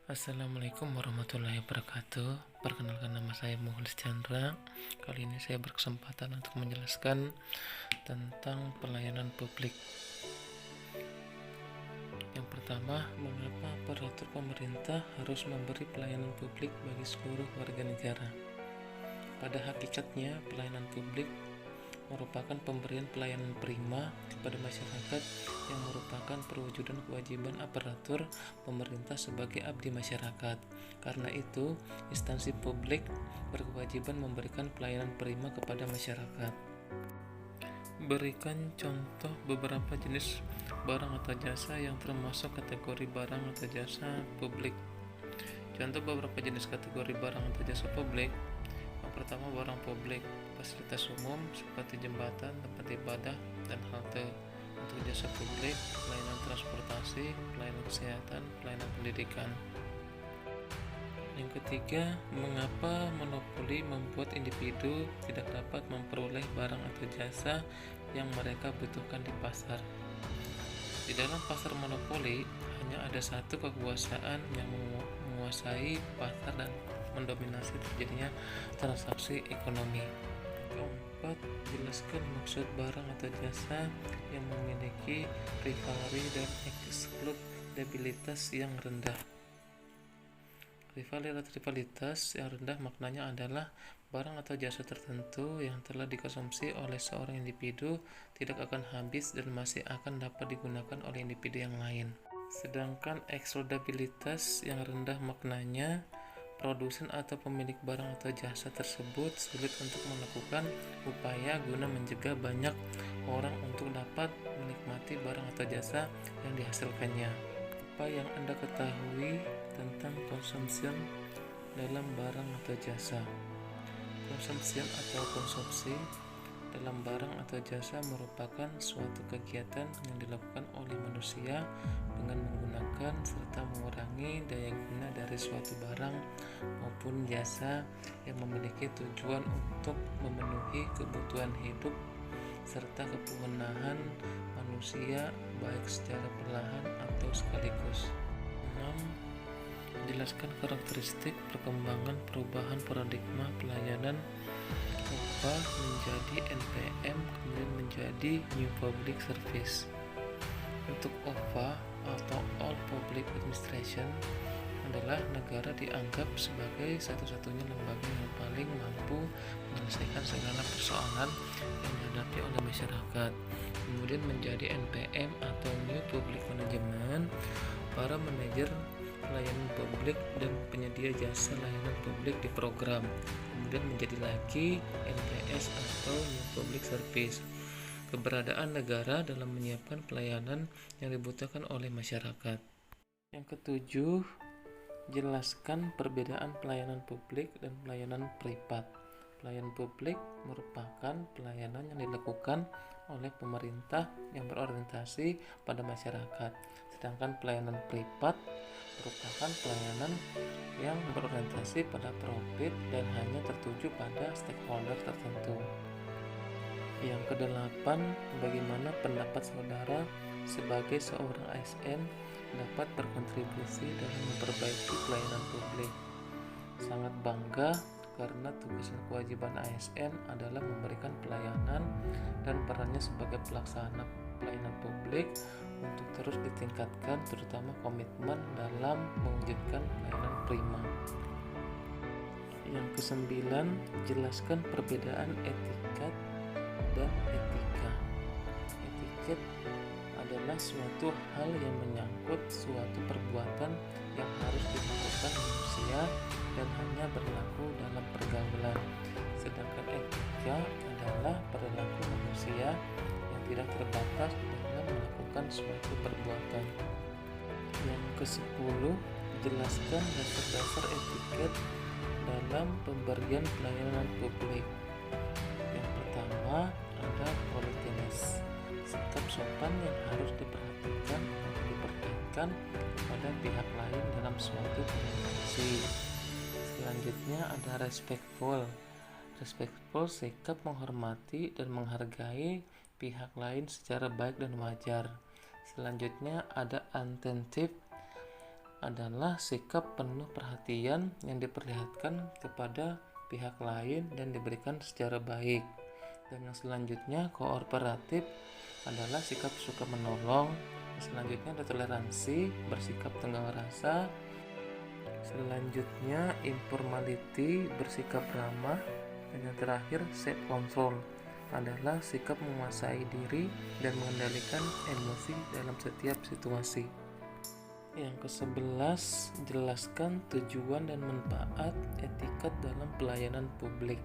Assalamualaikum warahmatullahi wabarakatuh. Perkenalkan, nama saya Mukhlis Chandra. Kali ini saya berkesempatan untuk menjelaskan tentang pelayanan publik. Yang pertama, mengapa aparatur pemerintah harus memberi pelayanan publik bagi seluruh warga negara? Pada hakikatnya, pelayanan publik merupakan pemberian pelayanan prima kepada masyarakat yang merupakan perwujudan kewajiban aparatur pemerintah sebagai abdi masyarakat. Karena itu, instansi publik berkewajiban memberikan pelayanan prima kepada masyarakat. Berikan contoh beberapa jenis barang atau jasa yang termasuk kategori barang atau jasa publik. Contoh beberapa jenis kategori barang atau jasa publik. Yang pertama, barang publik, fasilitas umum seperti jembatan, tempat ibadah, dan halte. Untuk jasa publik, pelayanan transportasi, pelayanan kesehatan, pelayanan pendidikan. Yang ketiga, mengapa monopoli membuat individu tidak dapat memperoleh barang atau jasa yang mereka butuhkan di pasar? Di dalam pasar monopoli, hanya ada satu kekuasaan yang menguasai pasar dan mendominasi terjadinya transaksi ekonomi. Keempat, jelaskan maksud barang atau jasa yang memiliki rivalry dan eksklusivitas yang rendah. Rivalitas yang rendah maknanya adalah barang atau jasa tertentu yang telah dikonsumsi oleh seorang individu tidak akan habis dan masih akan dapat digunakan oleh individu yang lain. Sedangkan eksklusivitas yang rendah maknanya produsen atau pemilik barang atau jasa tersebut sulit untuk melakukan upaya guna mencegah banyak orang untuk dapat menikmati barang atau jasa yang dihasilkannya. Apa yang Anda ketahui tentang consumption dalam barang atau jasa? Consumption atau konsumsi dalam barang atau jasa merupakan suatu kegiatan yang dilakukan oleh manusia dengan menggunakan serta mengurangi daya guna dari suatu barang maupun jasa yang memiliki tujuan untuk memenuhi kebutuhan hidup serta kepunahan manusia baik secara perlahan atau sekaligus. 6. Jelaskan karakteristik perkembangan perubahan paradigma pelayanan OPA menjadi NPM kemudian menjadi New Public Service. Untuk OPA atau All Public Administration adalah negara dianggap sebagai satu-satunya lembaga yang paling mampu menyelesaikan segala persoalan yang dihadapi oleh masyarakat. Kemudian menjadi NPM atau New Public Management, para manajer pelayanan publik dan penyedia jasa layanan publik di program. Kemudian menjadi lagi NPS atau New Public Service, keberadaan negara dalam menyiapkan pelayanan yang dibutuhkan oleh masyarakat. Yang ketujuh, jelaskan perbedaan pelayanan publik dan pelayanan privat. Pelayanan publik merupakan pelayanan yang dilakukan oleh pemerintah yang berorientasi pada masyarakat, sedangkan pelayanan privat merupakan pelayanan yang berorientasi pada profit dan hanya tertuju pada stakeholder tertentu. Yang kedelapan, bagaimana pendapat saudara sebagai seorang ASN dapat berkontribusi dalam memperbaiki pelayanan publik? Sangat bangga karena tugas dan kewajiban ASN adalah memberikan pelayanan dan perannya sebagai pelaksana pelayanan publik untuk terus ditingkatkan, terutama komitmen dalam mewujudkan pelayanan prima. Yang kesembilan, jelaskan perbedaan etikat dan etika. Etiket adalah suatu hal yang menyangkut suatu perbuatan yang harus dilakukan manusia dan hanya berlaku dalam pergaulan. Sedangkan etika adalah perilaku manusia yang tidak terbatas dalam melakukan suatu perbuatan. Yang ke-10, jelaskan dasar-dasar etiket dalam pemberian pelayanan publik. Yang pertama ada politeness, sikap sopan yang harus diperhatikan atau diperhatikan kepada pihak lain dalam suatu komunikasi. Selanjutnya ada respectful, sikap menghormati dan menghargai pihak lain secara baik dan wajar. Selanjutnya ada attentive, adalah sikap penuh perhatian yang diperlihatkan kepada pihak lain dan diberikan secara baik. Dan yang selanjutnya kooperatif adalah sikap suka menolong. Selanjutnya ada toleransi, bersikap tenggang rasa. Selanjutnya informality, bersikap ramah. Dan yang terakhir self control adalah sikap menguasai diri dan mengendalikan emosi dalam setiap situasi. Yang ke-11, jelaskan tujuan dan manfaat etikat dalam pelayanan publik.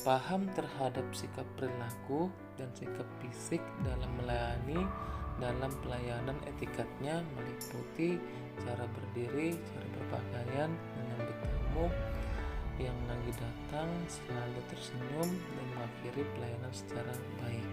Paham terhadap sikap perilaku dan sikap fisik dalam melayani. Dalam pelayanan etikatnya meliputi cara berdiri, cara berpakaian, menyambut tamu yang lagi datang, selalu tersenyum dan mengakhiri pelayanan secara baik.